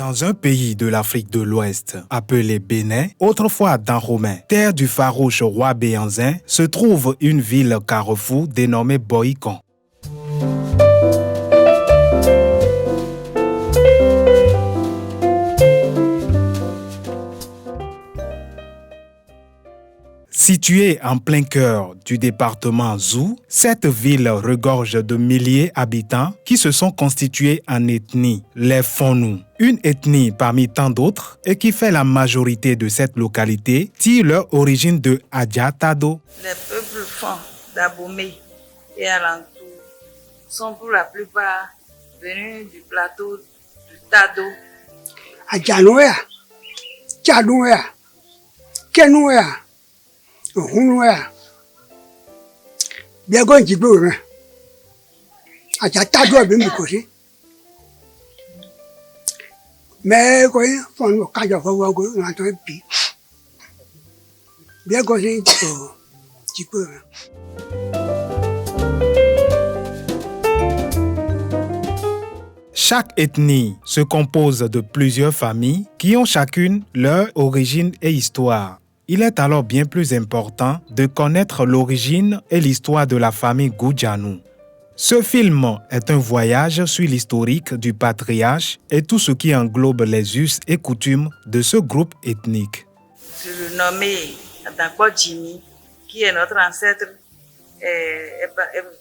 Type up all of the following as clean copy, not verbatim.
Dans un pays de l'Afrique de l'Ouest, appelé Bénin, autrefois Dahomey, terre du farouche roi Béhanzin, se trouve une ville carrefour dénommée Boïcon. Située en plein cœur du département Zou, cette ville regorge de milliers d'habitants qui se sont constitués en ethnie, les Fonnou. Une ethnie parmi tant d'autres et qui fait la majorité de cette localité tire leur origine de Adjatado. Les peuples Fon d'Abomey et alentours sont pour la plupart venus du plateau du Tado. Adjanoya, Tchadoya, Kenoya. Bien qu'on dit peu, à ta doigt bien me coucher. Mais quoi, faut nous cacher faut voir que on entend puis. Bien qu'on dit petit peu. Chaque ethnie se compose de plusieurs familles qui ont chacune leur origine et histoire. Il est alors bien plus important de connaître l'origine et l'histoire de la famille Goudianou. Ce film est un voyage sur l'historique du patriarche et tout ce qui englobe les us et coutumes de ce groupe ethnique. Je le nommé Adankwa Jimmy, qui est notre ancêtre, est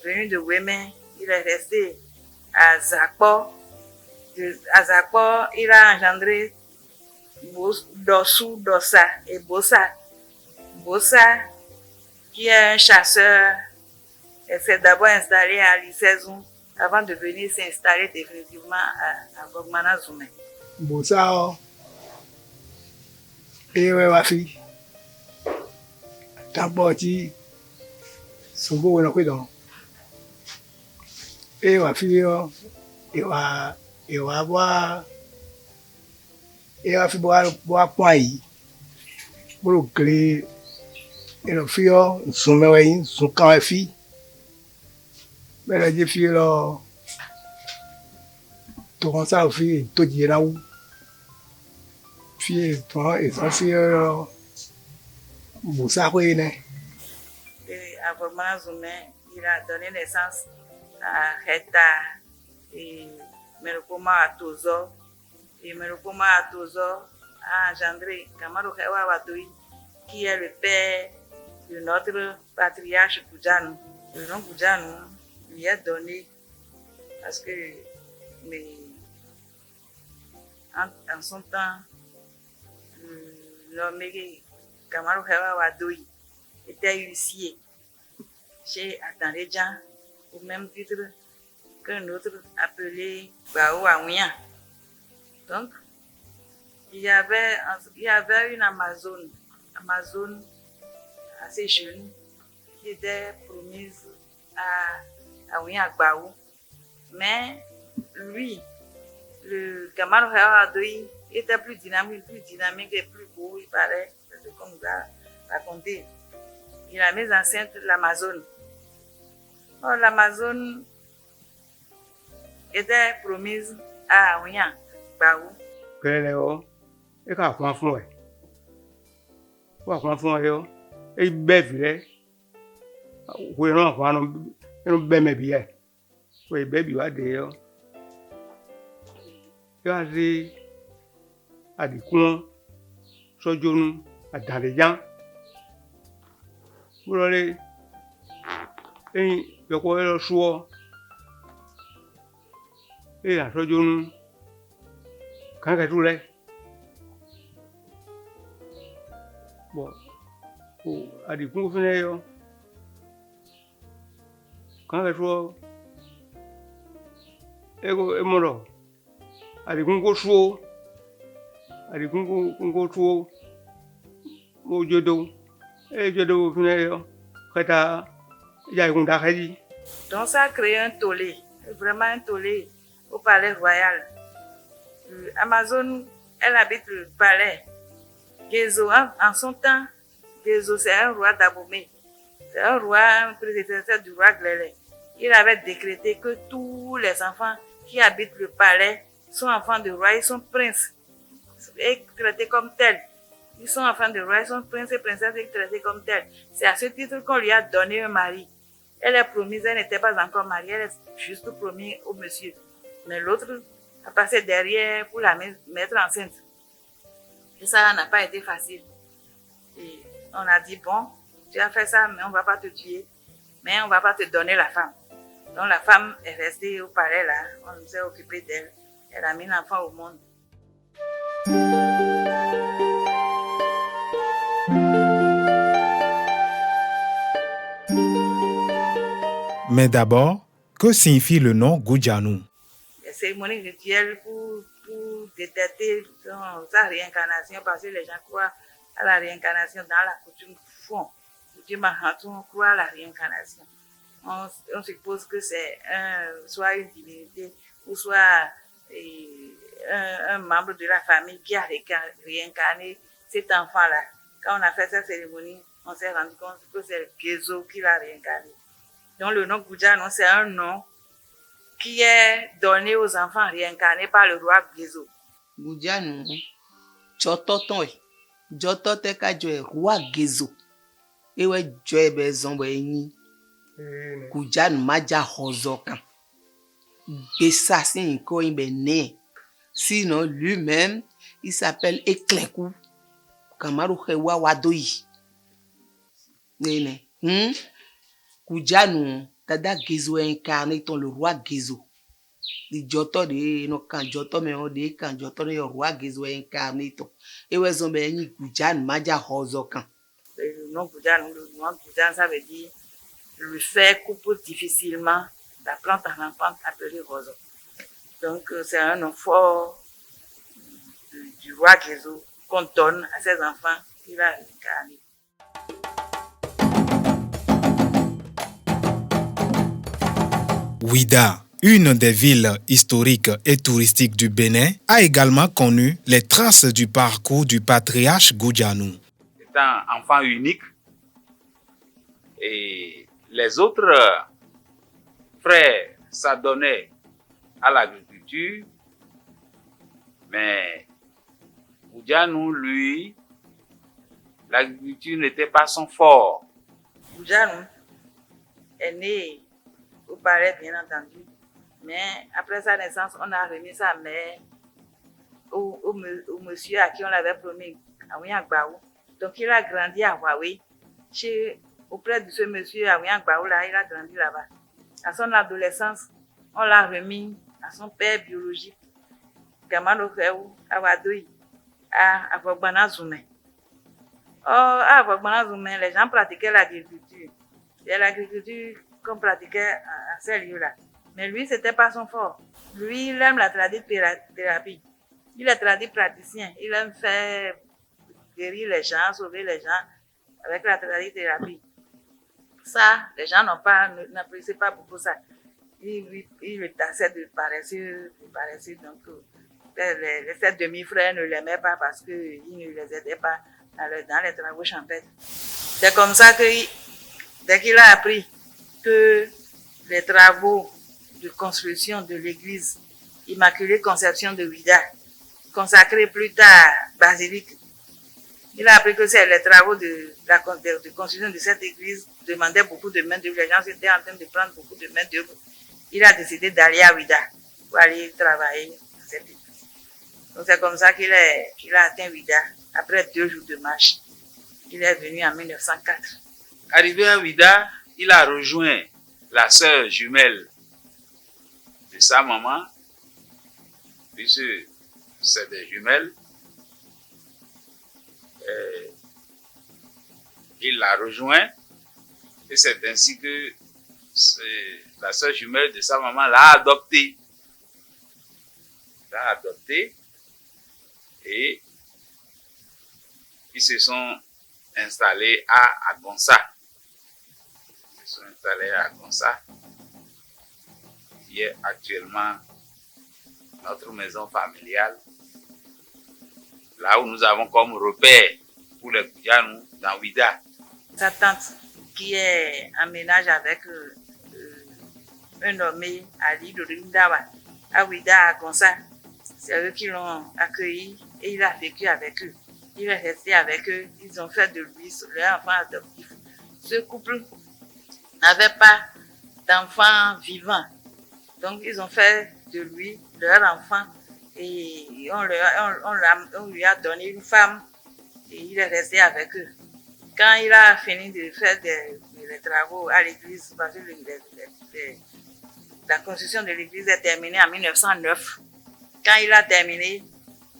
venu de Wémen. Il est resté à Zakpo. À Zakpo, il a engendré Dossou, Dossa et Bossa. Bossa, qui est un chasseur, s'est d'abord installé à Lissézou avant de venir s'installer définitivement à Gogmana Zoumé. Bossa, et ma fille, t'as parti, son beau on a pris dans. Et ma fille, il va voir. Et a fait boire point pour le clé et le fio son mère son quand fille mais la dit fille là tout comme ça fille tout dit là où fille toi et ça fille là vous savez né et à Gogmana Zoumé il a donné naissance à Heta et Merokoma Atozo. Et Merokoma Atozo a engendré Kamaro Hewa Wadoui, qui est le père de notre patriarche Goudianou. Le nom Goudianou lui est donné parce que en son temps, l'homme Kamaro Hewa Wadoui était huissier chez Atandéjan, au même titre qu'un autre appelé Bao Awuyan. Donc, il y avait une Amazone assez jeune qui était promise à Ouyan Agbaou. Mais lui, le Kamaro Hawadoui, était plus dynamique et plus beau, il paraît, c'est comme on a raconté. Il a mis enceinte l'Amazone. Or, l'Amazone était promise à Ouyan. Quello e ka kwa fún ẹ wa kwa fún ẹ yo e be vile we ran kwa no be me bi e we be bi wa de yo ya ri adikun sojonu adalejan burole yo ko lo suo e la sojonu quand que tu l'es bon à dire qu'on fait yo quand que tu ego emoro à dire qu'on go chou à dire qu'on go chou mo jodo et jodo fait yo kata ya qu'on da khadi. Donc ça a créé un tollé, vraiment un tollé au palais royal. Amazone, elle habite le palais. Gézo, en son temps, Gézo, c'est un roi d'Abomey. C'est un roi, un prédécesseur du roi Glélé. Il avait décrété que tous les enfants qui habitent le palais sont enfants de roi, ils sont princes. et traités comme tels. Ils sont enfants de roi, ils sont princes et princesses et traités comme tels. C'est à ce titre qu'on lui a donné un mari. Elle est promise, elle n'était pas encore mariée, elle est juste promise au monsieur. Mais l'autre a passé derrière pour la mettre enceinte. Et ça n'a pas été facile. Et on a dit, bon, tu as fait ça, mais on ne va pas te tuer, mais on ne va pas te donner la femme. Donc la femme est restée au palais là, on s'est occupé d'elle. Elle a mis l'enfant au monde. Mais d'abord, que signifie le nom Gujanu? Les cérémonies rituelles pour détecter sa réincarnation, parce que les gens croient à la réincarnation dans la coutume fond. Coutume on croit à la réincarnation. On suppose que c'est soit une divinité ou soit un membre de la famille qui a réincarné cet enfant-là. Quand on a fait cette cérémonie, on s'est rendu compte que c'est le Gezo qui l'a réincarné. Donc le nom Gujanu, c'est un nom qui est donné aux enfants réincarnés par le roi Gezo. Gujanu, Jototon, Jotote Kajoe, roi Gezo. Ewe Joe Bezombo Eni. Gujanu Maja Hozokan. Bessassin Koimbe né. Sinon, lui-même, il s'appelle Eklenkou. Kamaru Hewa Wadoi. Nene. Gujanu, Tada Gezo incarné ton le roi Gezo. Le Joto de no kan Joto me on de kan Joto de roi Gezo incarné ton. Ewe Zombe Eni Gujanu Maja Hozokan. Le nom Gujanu, ça veut dire le fer coupe difficilement la plante en enfant appelée roseau. Donc c'est un nom fort du roi Gezo qu'on donne à ses enfants qu'il a incarné. Ouida, une des villes historiques et touristiques du Bénin, a également connu les traces du parcours du patriarche Gujanu. C'est un enfant unique et les autres frères s'adonnaient à l'agriculture, mais Gujanu, lui, l'agriculture n'était pas son fort. Gujanu est né au palais, bien entendu, mais après sa naissance, on a remis sa mère au monsieur à qui on l'avait promis, à Ouiangbaou. Donc il a grandi à Huawei, auprès de ce monsieur à Ouiangbaou, là, il a grandi là-bas. À son adolescence, on l'a remis à son père biologique, Gamano Féou, à Wadoui, à Vogbana Zoumé. À Vogbana Zoumé, les gens pratiquaient l'agriculture. C'est l'agriculture qu'on pratiquait à ces lieux-là. Mais lui, c'était pas son fort. Lui, il aime la thérapie. Il est praticien. Il aime faire guérir les gens, sauver les gens avec la thérapie. Ça, les gens n'appréciaient pas beaucoup ça. Il le tassait de paresseux. Donc, ses demi-frères ne l'aimaient pas parce qu'il ne les aidait pas dans les travaux champêtres. C'est comme ça que, dès qu'il a appris que les travaux de construction de l'église Immaculée Conception de Ouida, consacrée plus tard basilique, il a appris que les travaux de construction de cette église demandaient beaucoup de main-d'œuvre. Les gens étaient en train de prendre beaucoup de main-d'œuvre. Il a décidé d'aller à Ouida pour aller travailler dans cette église. Donc c'est comme ça qu'il a atteint Ouida après 2 jours de marche. Il est venu en 1904. Arrivé à Ouida, il a rejoint la sœur jumelle de sa maman, puisque c'est des jumelles. Il l'a rejoint et c'est ainsi que la sœur jumelle de sa maman l'a adopté. Et ils se sont installés à Agonsa. Qui est actuellement notre maison familiale, là où nous avons comme repère pour les Gujanu dans Ouida. Sa tante, qui est en ménage avec un nommé Ali de Rindawa, à Ouida, à Gonsa, c'est eux qui l'ont accueilli et il a vécu avec eux. Il est resté avec eux. Ils ont fait de lui leur enfant adoptif. Ce couple n'avait pas d'enfant vivant. Donc, ils ont fait de lui leur enfant et on lui a donné une femme et il est resté avec eux. Quand il a fini de faire les travaux à l'église, parce que la construction de l'église est terminée en 1909, quand il a terminé,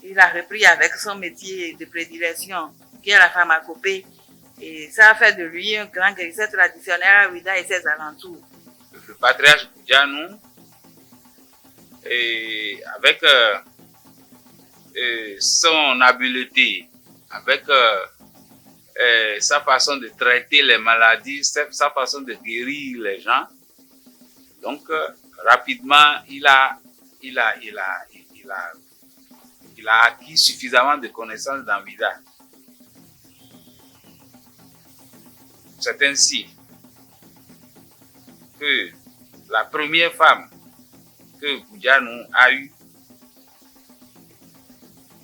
il a repris avec son métier de prédilection, qui est la pharmacopée. Et ça a fait de lui un grand guérisseur traditionnel à Ouidah et ses alentours. Le patriarche Goudianou, avec son habileté, avec sa façon de traiter les maladies, sa façon de guérir les gens, donc rapidement, il a acquis suffisamment de connaissances dans Ouidah. C'est ainsi que la première femme que Goudianou a eue,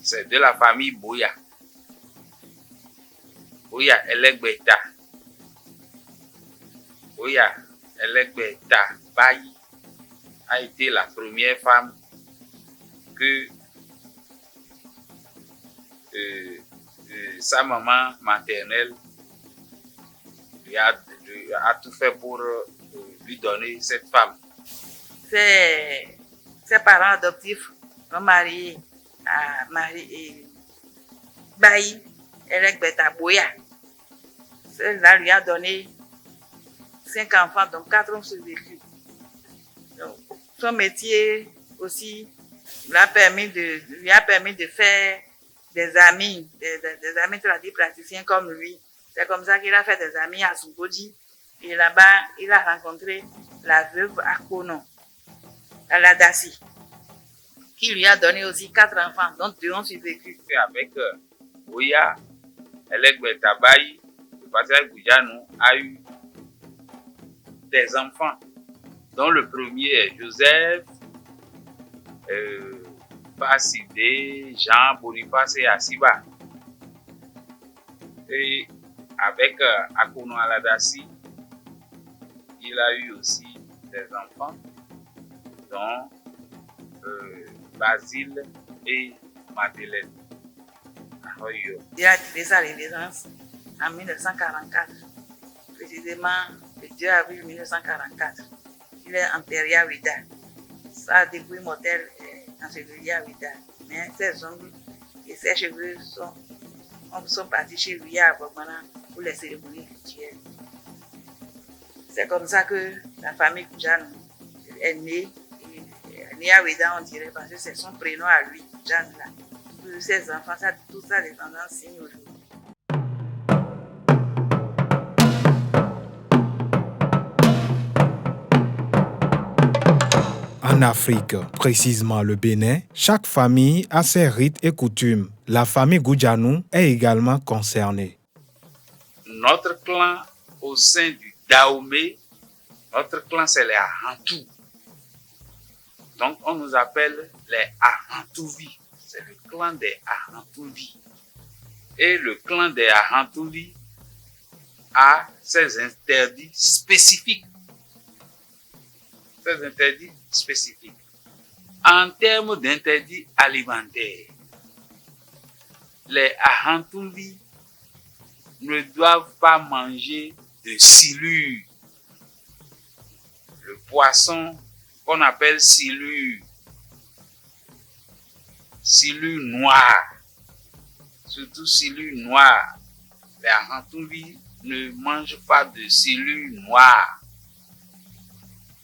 c'est de la famille Boya. Boya Elegbeta. Boya Elegbeta Bayi a été la première femme que sa maman maternelle lui a tout fait pour lui donner cette femme. Ses parents adoptifs ont marié à Bayi Elegbeta Boya. Celle-là lui a donné 5 enfants, donc 4 ont survécu. Donc, son métier aussi lui a permis de faire des amis, des amis tradis praticiens comme lui. C'est comme ça qu'il a fait des amis à Sougodi. Et là-bas, il a rencontré la veuve Akono, à la Dassi, qui lui a donné aussi 4 enfants, dont 2 ont survécu. Avec Boya Elegbeta Bayi, le patriarche Goudianou a eu des enfants, dont le premier est Joseph, Bassidé, Jean, Boniface et Asiba. Et avec Akono Aladassi, il a eu aussi des enfants, dont Basile et Madeleine. Il a tiré sa révérence en 1944, précisément le 2 avril 1944. Il est enterré à Ouidah. Sa dépouille mortelle est ensevelie à Ouidah. Mais ses ongles et ses cheveux sont partis chez lui à Bogmana pour les cérémonies rituelles. C'est comme ça que la famille Goudianou est née. Née à Ouidah, on dirait, parce que c'est son prénom à lui, Goudianou. Tous ses enfants, tout ça, les tendances signent aujourd'hui. En Afrique, précisément le Bénin, chaque famille a ses rites et coutumes. La famille Goudianou est également concernée. Notre clan au sein du Dahomey, notre clan c'est les Ahantou. Donc on nous appelle les Ahantouvi. C'est le clan des Ahantouvi. Et le clan des Ahantouvi a ses interdits spécifiques. Ses interdits spécifiques. En termes d'interdits alimentaires, les Ahantouvi ne doivent pas manger de silure. Le poisson qu'on appelle silure. Silure noire. Surtout silure noire. Les Ahantouvi ne mangent pas de silure noire.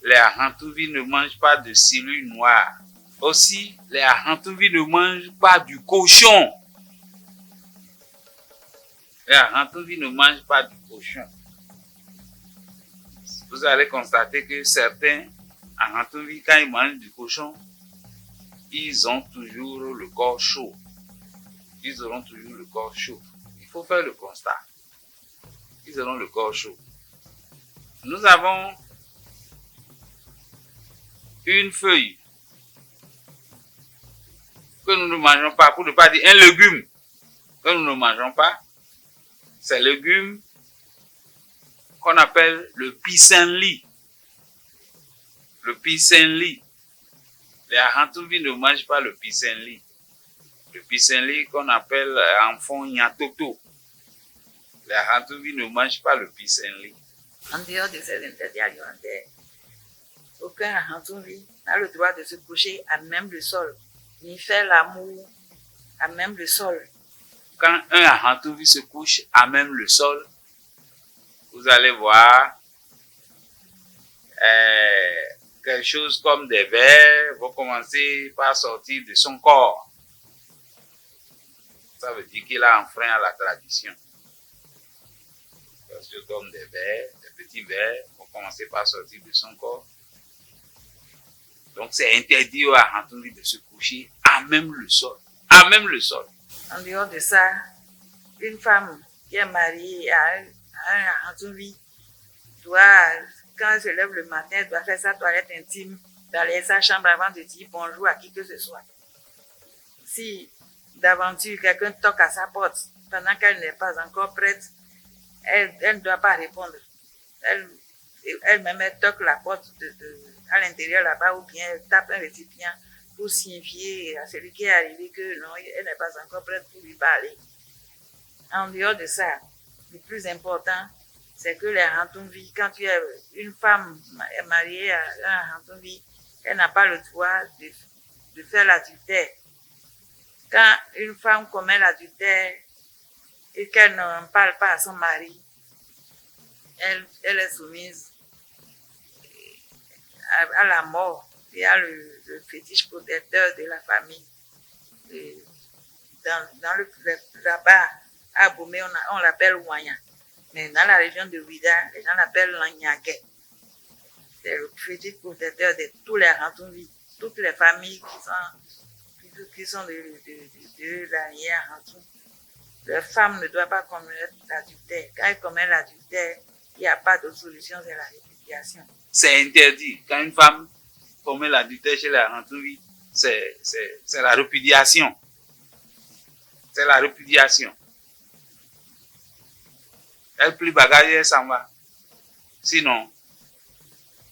Les Ahantouvi ne mangent pas de silure noire. Aussi, les Ahantouvi ne mangent pas du cochon. Les Ahantouvi ne mangent pas du cochon. Vous allez constater que certains Ahantouvi, quand ils mangent du cochon, ils ont toujours le corps chaud. Ils auront toujours le corps chaud. Il faut faire le constat. Ils auront le corps chaud. Nous avons une feuille que nous ne mangeons pas, pour ne pas dire un légume que nous ne mangeons pas, c'est le légume qu'on appelle le pissenlit. Le pissenlit. Les Arantouvis ne mangent pas le pissenlit. Le pissenlit qu'on appelle en fond nyatoto. Les Arantouvis ne mangent pas le pissenlit. En dehors de ces interdits alimentaires, aucun Arantouvi n'a le droit de se coucher à même le sol, ni faire l'amour à même le sol. Quand un Arantouvi se couche à même le sol, vous allez voir quelque chose comme des vers vont commencer par sortir de son corps. Ça veut dire qu'il a enfreint à la tradition. Quelque chose comme des vers, des petits vers vont commencer par sortir de son corps. Donc c'est interdit aux Arantouvi de se coucher à même le sol. À même le sol. En dehors de ça, une femme qui est mariée à un Arantouvi doit, quand elle se lève le matin, elle doit faire sa toilette intime dans sa chambre avant de dire bonjour à qui que ce soit. Si d'aventure quelqu'un toque à sa porte pendant qu'elle n'est pas encore prête, elle ne doit pas répondre. Elle-même elle toque la porte à l'intérieur là-bas ou bien elle tape un récipient pour signifier à celui qui est arrivé que non, elle n'est pas encore prête pour lui parler. En dehors de ça, le plus important, c'est que les Arantouvi, quand tu es une femme mariée à un Arantouvi, elle n'a pas le droit de faire l'adultère. Quand une femme commet l'adultère et qu'elle ne parle pas à son mari, elle est soumise à la mort. Il y a le fétiche protecteur de la famille. Là-bas, à Bomé, on l'appelle Wanya. Mais dans la région de Ouida, les gens l'appellent Lanyake. C'est le fétiche protecteur de tous les Arantouvi, toutes les familles qui sont de la lignée Arantou. La femme ne doit pas commettre l'adultère. Quand elle commet l'adultère, il n'y a pas de solution, c'est la répudiation. C'est interdit. Quand une femme commet l'adultère chez les Arantouvi, c'est la répudiation. C'est la répudiation. Elle plie bagage et elle s'en va. Sinon,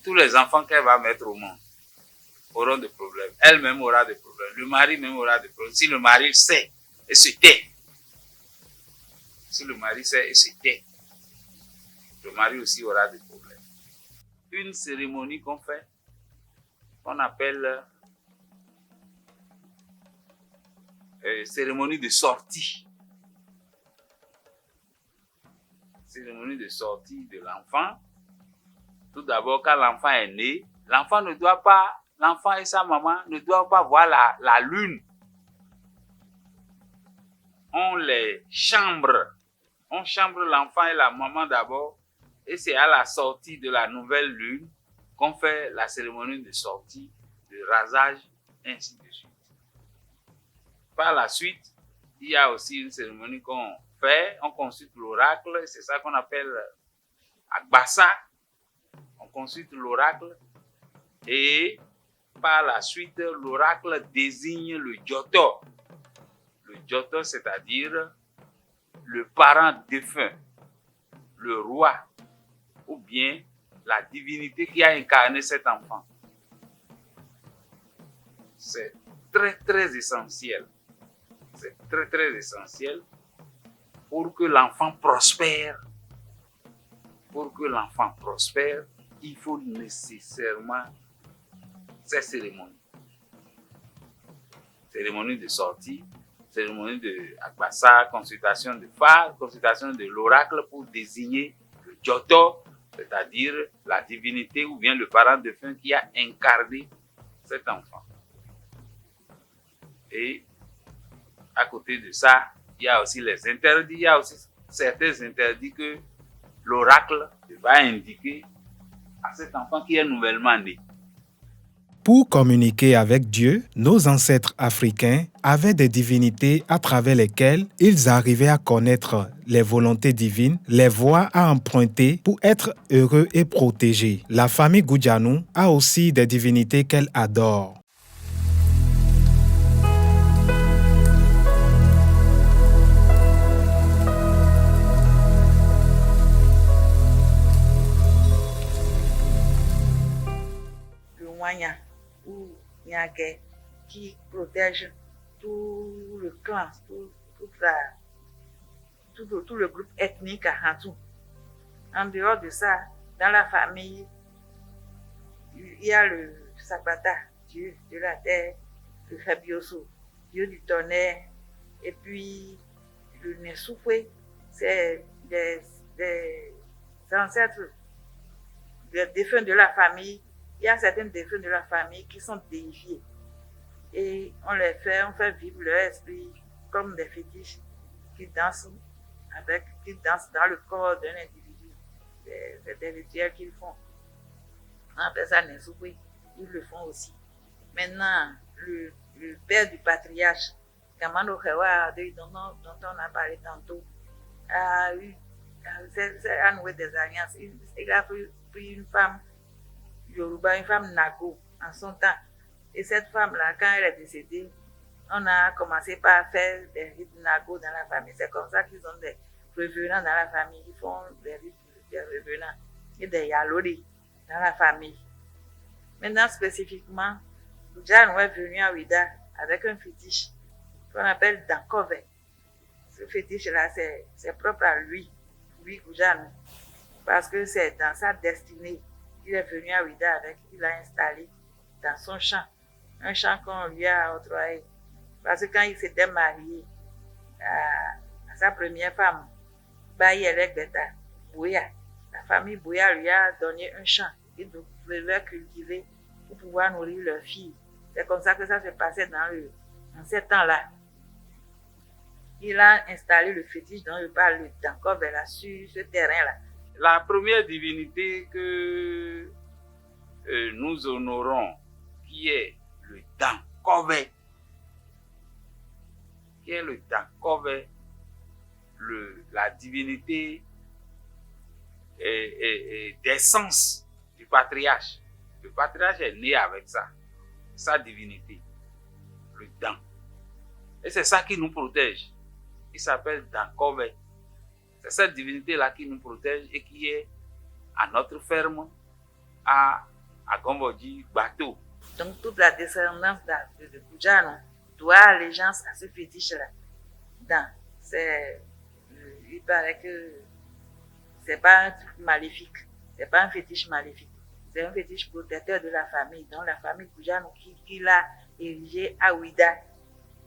tous les enfants qu'elle va mettre au monde auront des problèmes. Elle-même aura des problèmes. Le mari même aura des problèmes. Si le mari sait et se tait. Si le mari sait et se tait, le mari aussi aura des problèmes. Une cérémonie qu'on fait, qu'on appelle cérémonie de sortie. Cérémonie de sortie de l'enfant. Tout d'abord, quand l'enfant est né, l'enfant et sa maman ne doivent pas voir la lune. On les chambre. On chambre l'enfant et la maman d'abord. Et c'est à la sortie de la nouvelle lune qu'on fait la cérémonie de sortie, de rasage, ainsi de suite. Par la suite, il y a aussi une cérémonie qu'on fait. On consulte l'oracle. C'est ça qu'on appelle Agbassa. On consulte l'oracle. Et par la suite, l'oracle désigne le Djoto. Le Djoto, c'est-à-dire le parent défunt, le roi, ou bien la divinité qui a incarné cet enfant. C'est très, très essentiel. C'est très, très essentiel pour que l'enfant prospère. Pour que l'enfant prospère, il faut nécessairement ces cérémonies. Cérémonie de sortie, cérémonie de Agbassa, consultation de phare, consultation de l'oracle pour désigner le Djoto, c'est-à-dire la divinité ou bien le parent défunt qui a incarné cet enfant. Et à côté de ça, il y a aussi les interdits, il y a aussi certains interdits que l'oracle va indiquer à cet enfant qui est nouvellement né. Pour communiquer avec Dieu, nos ancêtres africains avaient des divinités à travers lesquelles ils arrivaient à connaître les volontés divines, les voies à emprunter pour être heureux et protégés. La famille Goudianou a aussi des divinités qu'elle adore. Manya ou Nyage qui protège tout le clan, tout le groupe ethnique à Hantou. En dehors de ça, dans la famille, il y a le Sabata, Dieu de la terre, le Fabioso, Dieu du tonnerre, et puis le Nesoupe, c'est des ancêtres, des défunts de la famille. Il y a certains défunts de la famille qui sont déifiés. Et on fait vivre leur esprit comme des fétiches qui dansent dans le corps d'un individu. C'est des rituels qu'ils font. On appelle ça Nesoupe, ils le font aussi. Maintenant, le père du patriarche, Kamano Hewa, dont on a parlé tantôt, a noué des alliances. Il a pris une femme Yoruba, une femme Nago, en son temps. Et cette femme-là, quand elle est décédée, on a commencé par faire des rites Nago dans la famille. C'est comme ça qu'ils ont des revenants dans la famille. Ils font des rites de revenants et des Yalori dans la famille. Maintenant, spécifiquement, Goudianou est venu à Ouida avec un fétiche qu'on appelle Dankove. Ce fétiche-là, c'est propre à lui Goudianou, parce que c'est dans sa destinée. Il est venu à Ouida avec, il l'a installé dans son champ, un champ qu'on lui a octroyé. Parce que quand il s'était marié à sa première femme, Baye Elegbeta, Bouya, la famille Bouya lui a donné un champ qu'il devait cultiver pour pouvoir nourrir leur fille. C'est comme ça que ça se passait dans ces temps-là. Il a installé le fétiche dont je parle, encore sur ce terrain-là. La première divinité que nous honorons, qui est le Dankove, la divinité d'essence du patriarche. Le patriarche est né avec ça, sa divinité, le Dan. Et c'est ça qui nous protège. Il s'appelle Dankove. C'est cette divinité-là qui nous protège et qui est à notre ferme à Gomboji Bateau. Donc toute la descendance de Goudianou doit allégeance à ce fétiche-là. Il paraît que c'est pas un truc maléfique, c'est pas un fétiche maléfique. C'est un fétiche protecteur de la famille. Donc la famille Goudianou qui l'a érigé à Ouida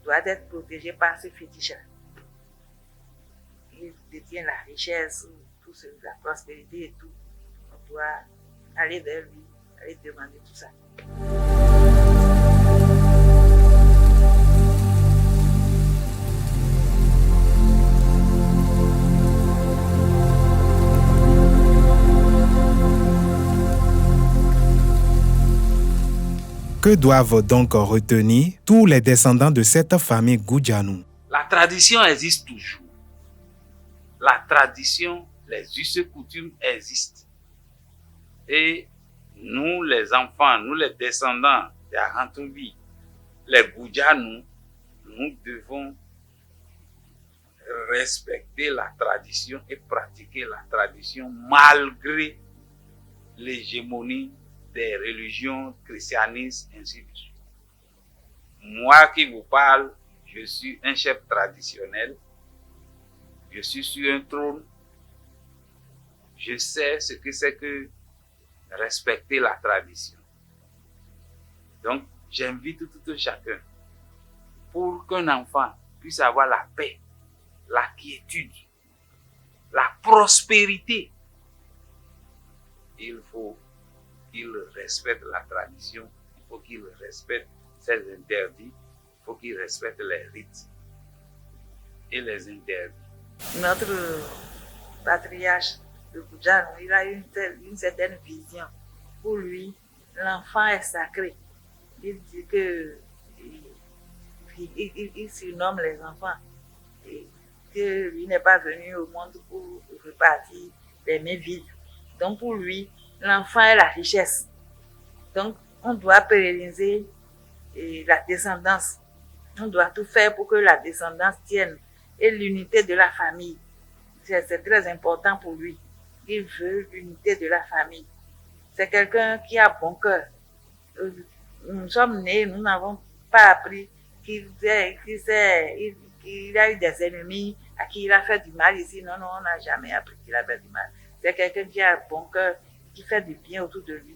doit être protégée par ce fétiche-là. Il détient la richesse, la prospérité et tout. On doit aller vers lui, aller demander tout ça. Que doivent donc retenir tous les descendants de cette famille Goudianou? La tradition existe toujours. La tradition, les us et coutumes existent. Et nous, les enfants, nous, les descendants de Arantumbi, les Goudianou, nous devons respecter la tradition et pratiquer la tradition malgré l'hégémonie des religions christianistes, ainsi de suite. Moi qui vous parle, je suis un chef traditionnel. Je suis sur un trône. Je sais ce que c'est que respecter la tradition. Donc, j'invite tout chacun pour qu'un enfant puisse avoir la paix, la quiétude, la prospérité. Il faut qu'il respecte la tradition, il faut qu'il respecte ses interdits, il faut qu'il respecte les rites et les interdits. Notre patriarche de Goudianou, il a une certaine vision. Pour lui, l'enfant est sacré. Il dit que il surnomme les enfants et que lui n'est pas venu au monde pour repartir les mains vides. Donc pour lui, l'enfant est la richesse. Donc on doit pérenniser la descendance. On doit tout faire pour que la descendance tienne et l'unité de la famille. C'est très important pour lui. Il veut l'unité de la famille. C'est quelqu'un qui a bon cœur. nous sommes nés, nous n'avons pas appris qu'il a eu des ennemis à qui il a fait du mal ici. Non, on n'a jamais appris qu'il a fait du mal. C'est quelqu'un qui a un bon cœur, qui fait du bien autour de lui.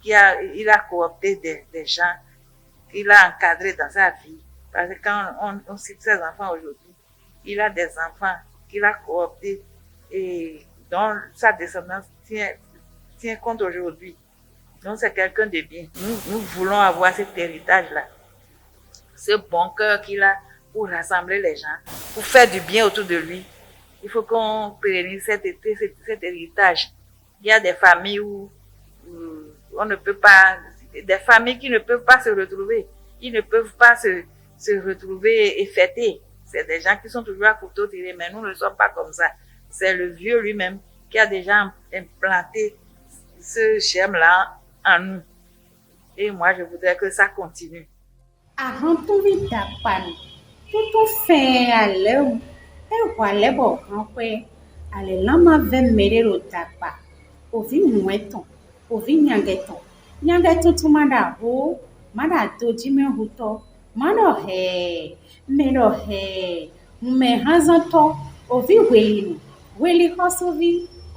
Il a coopté des gens, il a encadré dans sa vie. Parce que quand on cite ses enfants aujourd'hui, il a des enfants qu'il a cooptés et dont sa descendance tient compte aujourd'hui. Donc c'est quelqu'un de bien. Nous voulons avoir cet héritage-là, ce bon cœur qu'il a pour rassembler les gens, pour faire du bien autour de lui. Il faut qu'on pérennise cet héritage. Il y a des familles où on ne peut pas, des familles qui ne peuvent pas se retrouver. Ils ne peuvent pas se retrouver et fêter. C'est des gens qui sont toujours à couteau tiré, mais nous ne sommes pas comme ça. C'est le vieux lui-même qui a déjà implanté ce germe-là en nous. Et moi, je voudrais que ça continue. Ahọ́ntúnrí dàpànù tó tó fẹ́ alẹ́ o ẹ̀wà lẹ́bọ̀ kan pẹ́ alẹ́ lọ́mọ fẹ́ mẹ́rẹ́rò dàpà òvi mùẹ́tàn òvi nyàgẹ̀tàn tún má dà hó má dà dojí mẹ́hùtọ́ má dọ̀ hẹ́ẹ̀ mẹ́dọ̀ hẹ́ẹ̀ mẹ́hánzántọ́ òvi wèlì họ́sóvi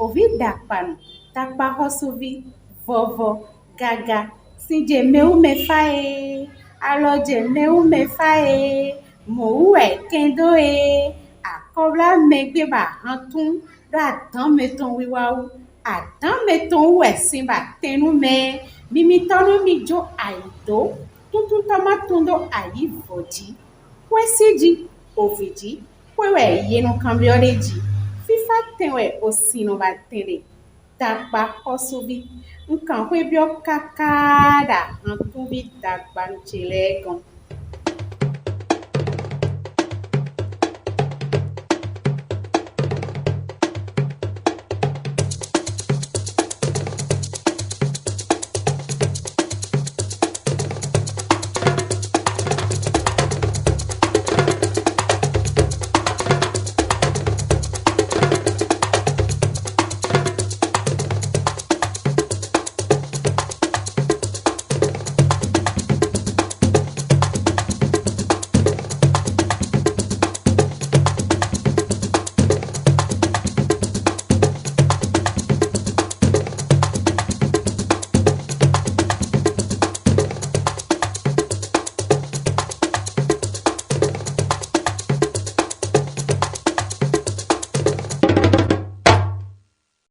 òvi dàpànù dàpà họ́sóvi vọ́vọ́ gàgà síje mẹ́wù mẹ́fà ẹ̀. Alọjẹ mẹ́wù mẹ́fà mòwú kẹ́ńdó àkọ́bla mẹ́gbẹ́ bá hàn tún lọ àdán mẹ́tọ́ wíwáwú àdán mẹ́tọ́ wẹ̀sìn bá tẹnu mẹ́ mímí tọ́nu mi jó àìtó tuntun tọ́mọ́ túndó àyí vọ̀dí wẹ́sídì òfìdí wẹ́wẹ́ yẹnu kan bí ọ́rẹ́ jì fífá tẹ̀wẹ̀ òsínú bá tẹ̀lẹ̀ dàgbà kọ́sóbí nǹkan hwébíọ́ kákáàdà hàn tún bí dàgbà ńtsẹ̀lẹ̀ gan.